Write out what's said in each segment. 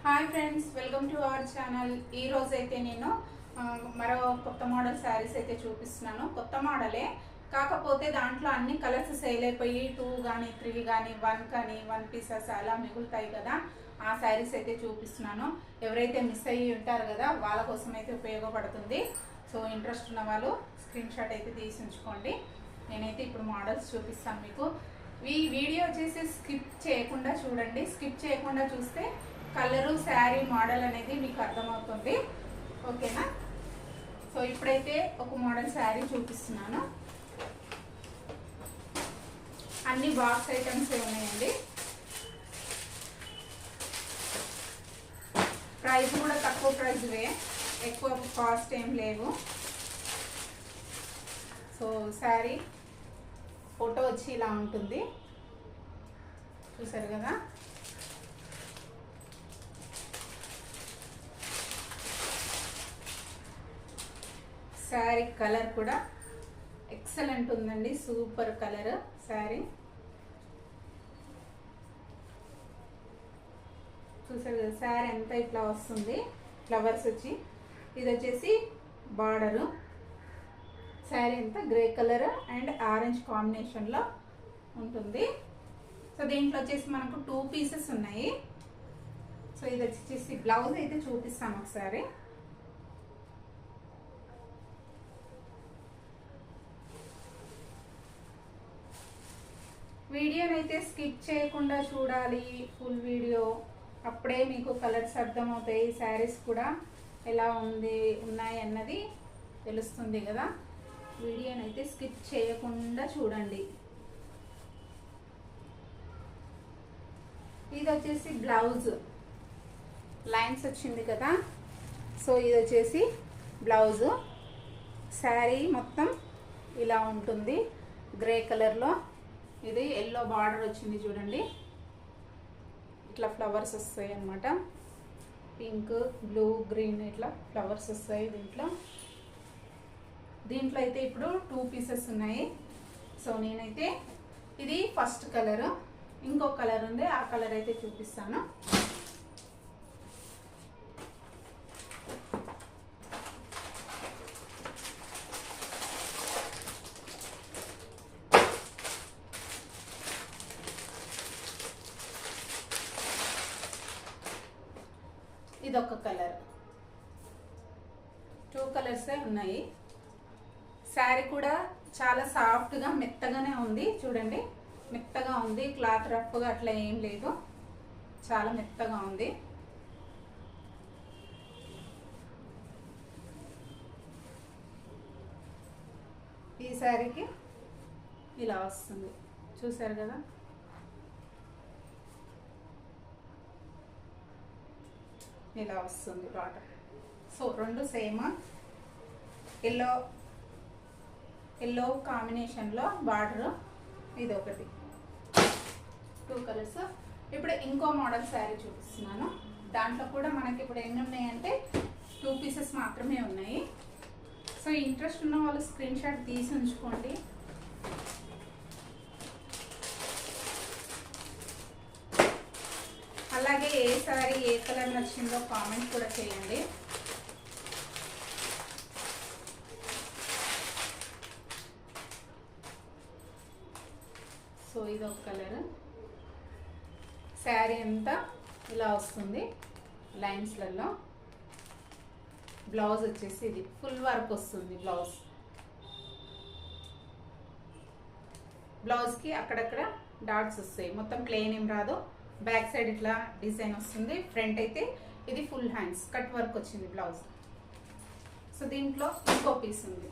Hi friends, welcome to our channel. ఈ రోజు అయితే నేను మరో కొత్త మోడల్ శారీస్ అయితే చూపిస్తున్నాను. కొత్త మోడలే, కాకపోతే దాంట్లో అన్ని కలర్స్ సేల్ అయిపోయి 2 కానీ 3 కానీ 1 కానీ 1 పీసెస్ అలా మిగులుతాయి కదా. ఆ శారీస్ అయితే చూపిస్తున్నాను. ఎవరైతే మిస్ అయ్యి ఉంటారు కదా వాళ్ళ కోసం అయితే ఉపయోగపడుతుంది. సో ఇంట్రెస్ట్ ఉన్న వాళ్ళు స్క్రీన్ షాట్ అయితే తీసి ఉంచుకోండి. నేనైతే ఇప్పుడు మోడల్స్ చూపిస్తాను మీకు. ఈ వీడియో వచ్చేసి స్కిప్ చేయకుండా చూడండి. స్కిప్ చేయకుండా చూస్తే కలరు, శారీ, మోడల్ అనేది మీకు అర్థమవుతుంది. ఓకేనా? సో ఇప్పుడైతే ఒక మోడల్ శారీ చూపిస్తున్నాను. అన్ని బాక్స్ ఐటమ్స్ ఉన్నాయండి. ప్రైస్ కూడా తక్కువ ప్రైస్వే, ఎక్కువ కాస్ట్ ఏం లేవు. సో శారీ ఫోటో వచ్చి ఇలా ఉంటుంది, చూసారు కదా. శారీ కలర్ కూడా ఎక్సలెంట్ ఉందండి, సూపర్ కలర్ శారీ. చూసారు కదా శారీ అంతా ఇట్లా వస్తుంది, ఫ్లవర్స్ వచ్చి. ఇది వచ్చేసి బార్డరు. శారీ అంతా గ్రే కలర్ అండ్ ఆరెంజ్ కాంబినేషన్లో ఉంటుంది. సో దీంట్లో వచ్చేసి మనకు 2 పీసెస్ ఉన్నాయి. సో ఇది వచ్చేసి బ్లౌజ్ అయితే చూపిస్తాను ఒకసారి. వీడియోనైతే స్కిప్ చేయకుండా చూడాలి, ఫుల్ వీడియో. అప్పుడే మీకు కలర్స్ అర్థమవుతాయి, శారీస్ కూడా ఎలా ఉన్నాయి అన్నది తెలుస్తుంది కదా. వీడియోనైతే స్కిప్ చేయకుండా చూడండి. ఇది వచ్చేసి బ్లౌజ్, లైన్స్ వచ్చింది కదా. సో ఇది వచ్చేసి బ్లౌజు. శారీ మొత్తం ఇలా ఉంటుంది, గ్రే కలర్లో. ఇది ఎల్లో బార్డర్ వచ్చింది చూడండి, ఇట్లా ఫ్లవర్స్ వస్తాయి అన్నమాట. పింక్, బ్లూ, గ్రీన్ ఇట్లా ఫ్లవర్స్ వస్తాయి దీంట్లో అయితే ఇప్పుడు 2 పీసెస్ ఉన్నాయి. సో నేనైతే ఇది ఫస్ట్ కలర్, ఇంకో కలర్ ఉంది, ఆ కలర్ అయితే చూపిస్తాను. ఇదొక కలర్, 2 కలర్సే ఉన్నాయి. శారీ కూడా చాలా సాఫ్ట్గా మెత్తగానే ఉంది చూడండి, మెత్తగా ఉంది. క్లాత్ రఫ్గా అట్లా ఏం లేదు, చాలా మెత్తగా ఉంది. ఈ శారీకి ఇలా వస్తుంది, చూసారు కదా. ఇలా వస్తుంది బార్డర్. సో 2 సేమ్, ఎల్లో కాంబినేషన్లో బార్డర్. ఇది ఒకటి, 2 కలర్స్. ఇప్పుడు ఇంకో మోడల్ శారీ చూపిస్తున్నాను. దాంట్లో కూడా మనకి ఇప్పుడు ఎన్ని ఉన్నాయంటే 2 పీసెస్ మాత్రమే ఉన్నాయి. సో ఇంట్రెస్ట్ ఉన్న వాళ్ళు స్క్రీన్ షాట్ తీసి ఉంచుకోండి. అలాగే ఏ సారీ ఏ కలర్ నచ్చిందో కామెంట్ కూడా చేయండి. సో ఇది ఒక కలర్. శారీ అంతా ఇలా వస్తుంది లైన్స్లలో. బ్లౌజ్ వచ్చేసి ఇది ఫుల్ వర్క్ వస్తుంది. బ్లౌజ్కి అక్కడక్కడ డాట్స్ వస్తాయి, మొత్తం ప్లెయిన్ ఏం రాదు. బ్యాక్ సైడ్ ఇట్లా డిజైన్ వస్తుంది. ఫ్రంట్ అయితే ఇది ఫుల్ హ్యాండ్స్ కట్ వర్క్ వచ్చింది బ్లౌజ్. సో దీంట్లో ఇంకో పీస్ ఉంది.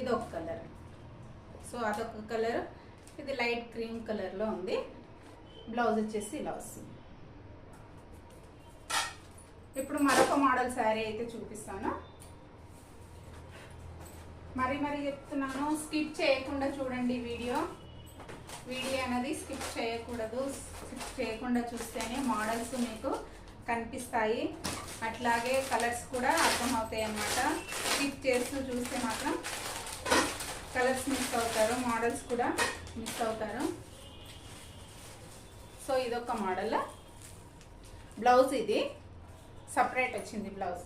ఇదొక కలర్. సో అదొక కలర్. ఇది లైట్ క్రీమ్ కలర్లో ఉంది. బ్లౌజ్ వచ్చేసి ఇలా వస్తుంది. ఇప్పుడు మరొక మోడల్ శారీ అయితే చూపిస్తాను. మరీ చెప్తున్నాను, స్కిప్ చేయకుండా చూడండి వీడియో. వీడియో అనేది స్కిప్ చేయకూడదు. స్కిప్ చేయకుండా చూస్తేనే మోడల్స్ మీకు కనిపిస్తాయి, అట్లాగే కలర్స్ కూడా అర్థమవుతాయి అన్నమాట. స్కిప్ చేస్తూ చూస్తే మాత్రం కలర్స్ మిస్ అవుతారు, మోడల్స్ కూడా మిస్ అవుతారు. సో ఇదొక మోడల్. బ్లౌజ్ ఇది సపరేట్ వచ్చింది బ్లౌజ్,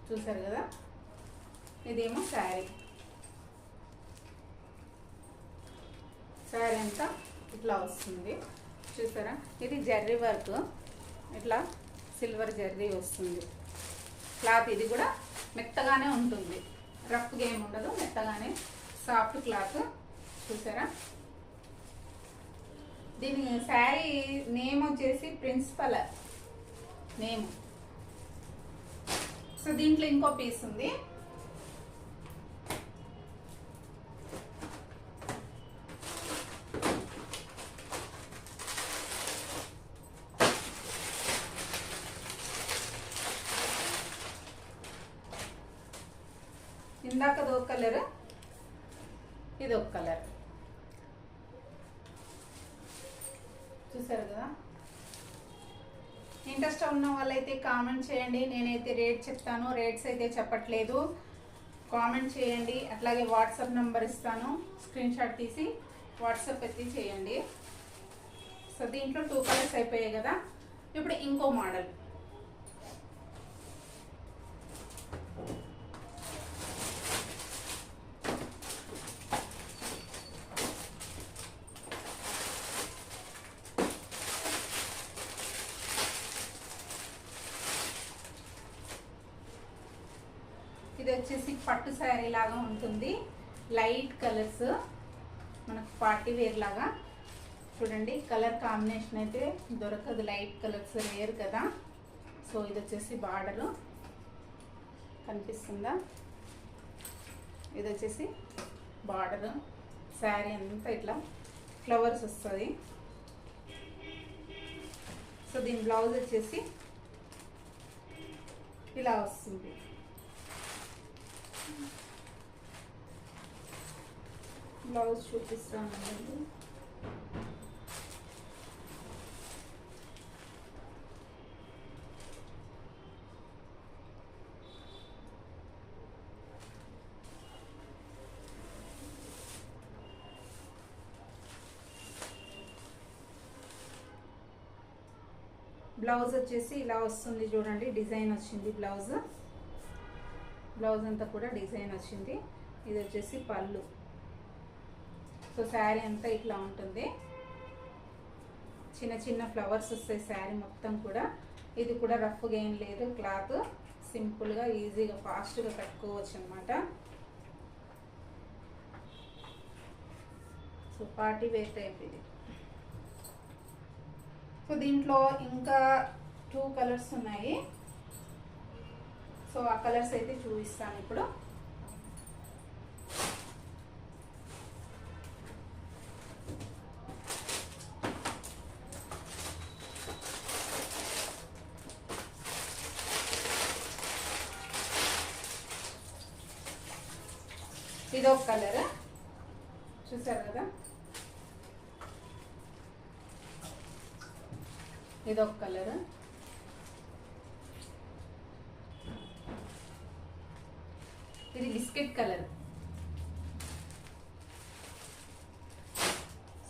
చూసారు కదా. ఇదేమో శారీ. శారీ అంతా ఇట్లా వస్తుంది, చూసారా. ఇది జర్రీ వర్క్, ఇట్లా సిల్వర్ జర్రీ వస్తుంది. క్లాత్ ఇది కూడా మెత్తగానే ఉంటుంది, రఫ్గా ఏమి ఉండదు, మెత్తగానే సాఫ్ట్ క్లాత్, చూసారా. దీని శారీ నేమ్ వచ్చేసి ప్రిన్సిపల్ నేమ్. సో దీంట్లో ఇంకో పీస్ ఉంది. ఇందాకది ఒక కలర్, ఇది ఒక కలర్, చూసారు కదా. ఇంట్రెస్ట్ ఉన్న వాళ్ళైతే కామెంట్ చేయండి, నేనైతే రేట్ చెప్తాను. రేట్స్ అయితే చెప్పట్లేదు, కామెంట్ చేయండి. అట్లాగే వాట్సాప్ నెంబర్ ఇస్తాను, స్క్రీన్ షాట్ తీసి వాట్సాప్ అయితే చేయండి. సో దీంట్లో 2 కలర్స్ అయిపోయాయి కదా. ఇప్పుడు ఇంకో మోడల్. ఇది వచ్చేసి పట్టు శారీ లాగా ఉంటుంది, లైట్ కలర్స్, మనకు పార్టీ వేర్ లాగా. చూడండి కలర్ కాంబినేషన్ అయితే దొరకదు, లైట్ కలర్స్ రేర్ కదా. సో ఇది వచ్చేసి బార్డరు కనిపిస్తుందా, ఇది వచ్చేసి బార్డరు. శారీ అంతా ఇట్లా ఫ్లవర్స్ వస్తుంది. సో దీని బ్లౌజ్ వచ్చేసి ఇలా వస్తుంది. బ్లౌజ్ చూపిస్తానండి. బ్లౌజ్ వచ్చేసి ఇలా వస్తుంది, చూడండి డిజైన్ వచ్చింది బ్లౌజ్. బ్లౌజ్ అంతా కూడా డిజైన్ వచ్చింది. ఇది వచ్చేసి పళ్ళు. సో శారీ అంతా ఇట్లా ఉంటుంది, చిన్న చిన్న ఫ్లవర్స్ వస్తాయి శారీ మొత్తం కూడా. ఇది కూడా రఫ్గా ఏం లేదు, క్లాత్ సింపుల్గా ఈజీగా ఫాస్ట్గా కట్టుకోవచ్చు అనమాట. సో పార్టీ వేర్ టైప్ ఇది. సో దీంట్లో ఇంకా 2 కలర్స్ ఉన్నాయి. సో ఆ కలర్స్ అయితే చూపిస్తాను ఇప్పుడు. ఇదొక కలర్, చూసారు కదా. ఇదొక కలర్, ఇది బిస్కెట్ కలర్.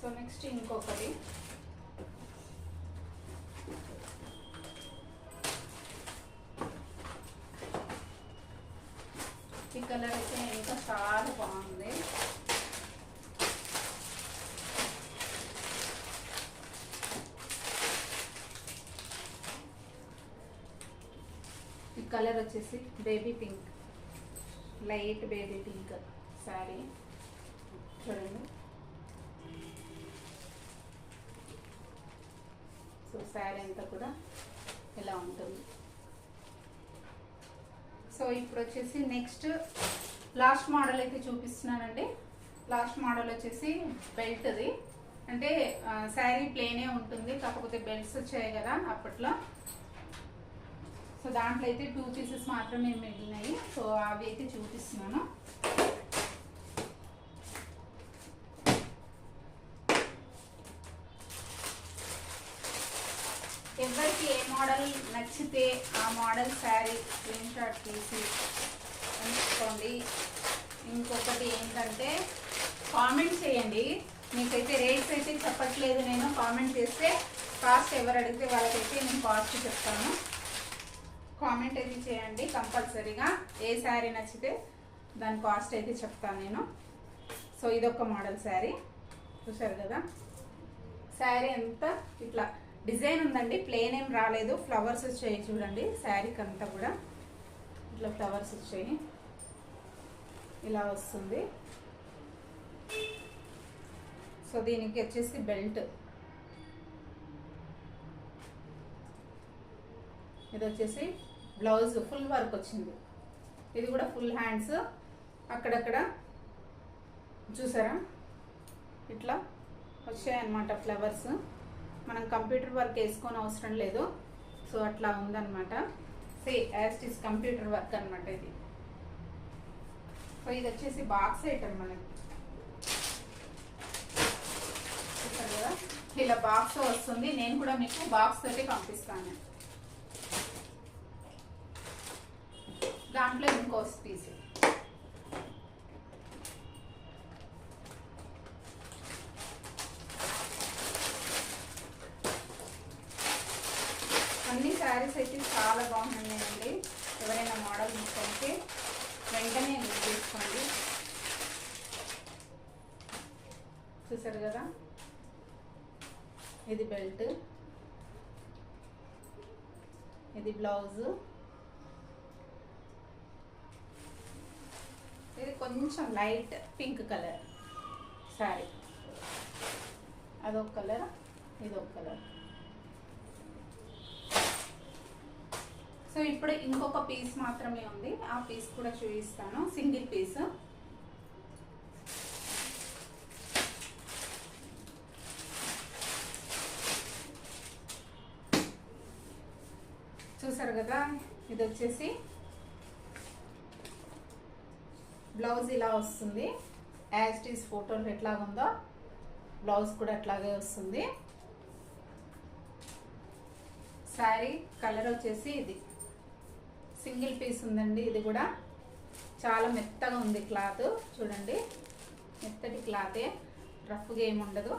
సో నెక్స్ట్ ఇంకొకటి, ఈ కలర్ అయితే ఇంకా చాలా బాగుంది. ఈ కలర్ వచ్చేసి baby pink, light baby pink sari, చూడండి. సో శారీ అంతా కూడా ఇలా ఉంటుంది. సో ఇప్పుడు వచ్చేసి నెక్స్ట్ లాస్ట్ మోడల్ అయితే చూపిస్తున్నానండి. లాస్ట్ మోడల్ వచ్చేసి బెల్ట్ది, అంటే శారీ ప్లేనే ఉంటుంది, కాకపోతే బెల్ట్స్ వచ్చాయి కదా అప్పట్లో. సో దాంట్లో అయితే 2 పీసెస్ మాత్రమే మిగిలినాయి. సో అవి అయితే చూపిస్తున్నాను. ఎవరికి ఏ మోడల్ నచ్చితే ఆ మోడల్ శారీ స్క్రీన్ షాట్ తీసి ఉంచుకోండి. ఇంకొకటి ఏంటంటే కామెంట్ చేయండి. మీకైతే రేట్స్ అయితే చెప్పట్లేదు నేను, కామెంట్ చేస్తే కాస్ట్ ఎవరు అడిగితే వాళ్ళకైతే నేను కాస్ట్ చెప్తాను. కామెంట్ అయితే చేయండి కంపల్సరీగా. ఏ శారీ నచ్చితే దాని కాస్ట్ అయితే చెప్తాను నేను. సో ఇదొక మోడల్ శారీ చూసారు కదా. శారీ అంతా ఇట్లా డిజైన్ ఉందండి, ప్లెయిన్ ఏం రాలేదు. ఫ్లవర్స్ వచ్చాయి చూడండి శారీకి అంతా కూడా. ఇట్లా ఫ్లవర్స్ వచ్చాయి, ఇలా వస్తుంది. సో దీనికి వచ్చేసి బెల్ట్, ఇది వచ్చేసి బ్లౌజ్ ఫుల్ వర్క్ వచ్చింది. ఇది కూడా ఫుల్ హ్యాండ్స్, అక్కడక్కడ చూసారా ఇట్లా వచ్చాయన్నమాట ఫ్లవర్స్. మనం కంప్యూటర్ వర్క్ వేసుకొని అవసరం లేదు. సో అట్లా ఉందన్నమాట. As it is computer work అనమాట ఇది. సో ఇది వచ్చేసి బాక్స్ ఐటమ్ మనకి చూసారు కదా. ఇలా బాక్స్ వస్తుంది. నేను కూడా మీకు బాక్స్ తోటి పంపిస్తాను. దాంట్లో ఇంకో పీస్. అన్ని శారీస్ అయితే చాలా బాగున్నాయండి. ఎవరైనా మోడల్ మిస్ అయితే వెంటనే బుక్ చేసుకోండి. చూసారు కదా, ఇది బెల్ట్, ఇది బ్లౌజ్, ఇది కొంచెం లైట్ పింక్ కలర్ శారీ, అదొక కలర్, ఇదొక కలర్. సో ఇప్పుడు ఇంకొక పీస్ మాత్రమే ఉంది, ఆ పీస్ కూడా చూపిస్తాను. Single piece. చూసారు కదా, ఇది వచ్చేసి బ్లౌజ్ ఇలా వస్తుంది. యాజ్ ఇట్ ఈస్ ఫోటోలు ఎట్లాగుందో బ్లౌజ్ కూడా అట్లాగే వస్తుంది. శారీ కలర్ వచ్చేసి ఇది సింగిల్ పీస్ ఉందండి. ఇది కూడా చాలా మెత్తగా ఉంది క్లాత్. చూడండి మెత్తటి క్లాతే, రఫ్గా ఏమి ఉండదు.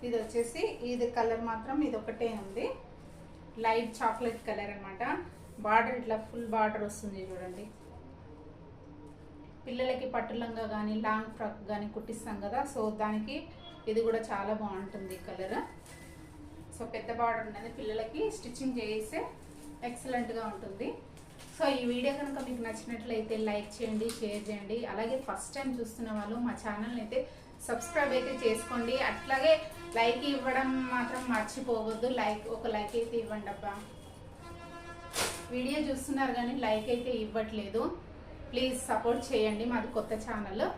ఇది వచ్చేసి ఇది కలర్ మాత్రం ఇది ఒకటే ఉంది, లైట్ చాక్లెట్ కలర్ అనమాట. బార్డర్ ఇట్లా ఫుల్ బార్డర్ వస్తుంది చూడండి. పిల్లలకి పట్టులంగా కానీ లాంగ్ ఫ్రాక్ కానీ కుట్టిస్తాం కదా, సో దానికి ఇది కూడా చాలా బాగుంటుంది కలర్. సో పెద్ద బార్డర్ ఉన్నది, పిల్లలకి స్టిచ్చింగ్ చేస్తే ఎక్సలెంట్గా ఉంటుంది. సో ఈ వీడియో కనుక మీకు నచ్చినట్లయితే లైక్ చేయండి, షేర్ చేయండి. అలాగే ఫస్ట్ టైం చూస్తున్న వాళ్ళు మా ఛానల్ని అయితే సబ్స్క్రైబ్ అయితే చేసుకోండి. అట్లాగే లైక్ ఇవ్వడం మాత్రం మర్చిపోవద్దు. ఒక లైక్ అయితే ఇవ్వండి అబ్బా. వీడియో చూస్తున్నారు కానీ లైక్ అయితే ఇవ్వట్లేదు. ప్లీజ్ సపోర్ట్ చేయండి, మాది కొత్త ఛానల్.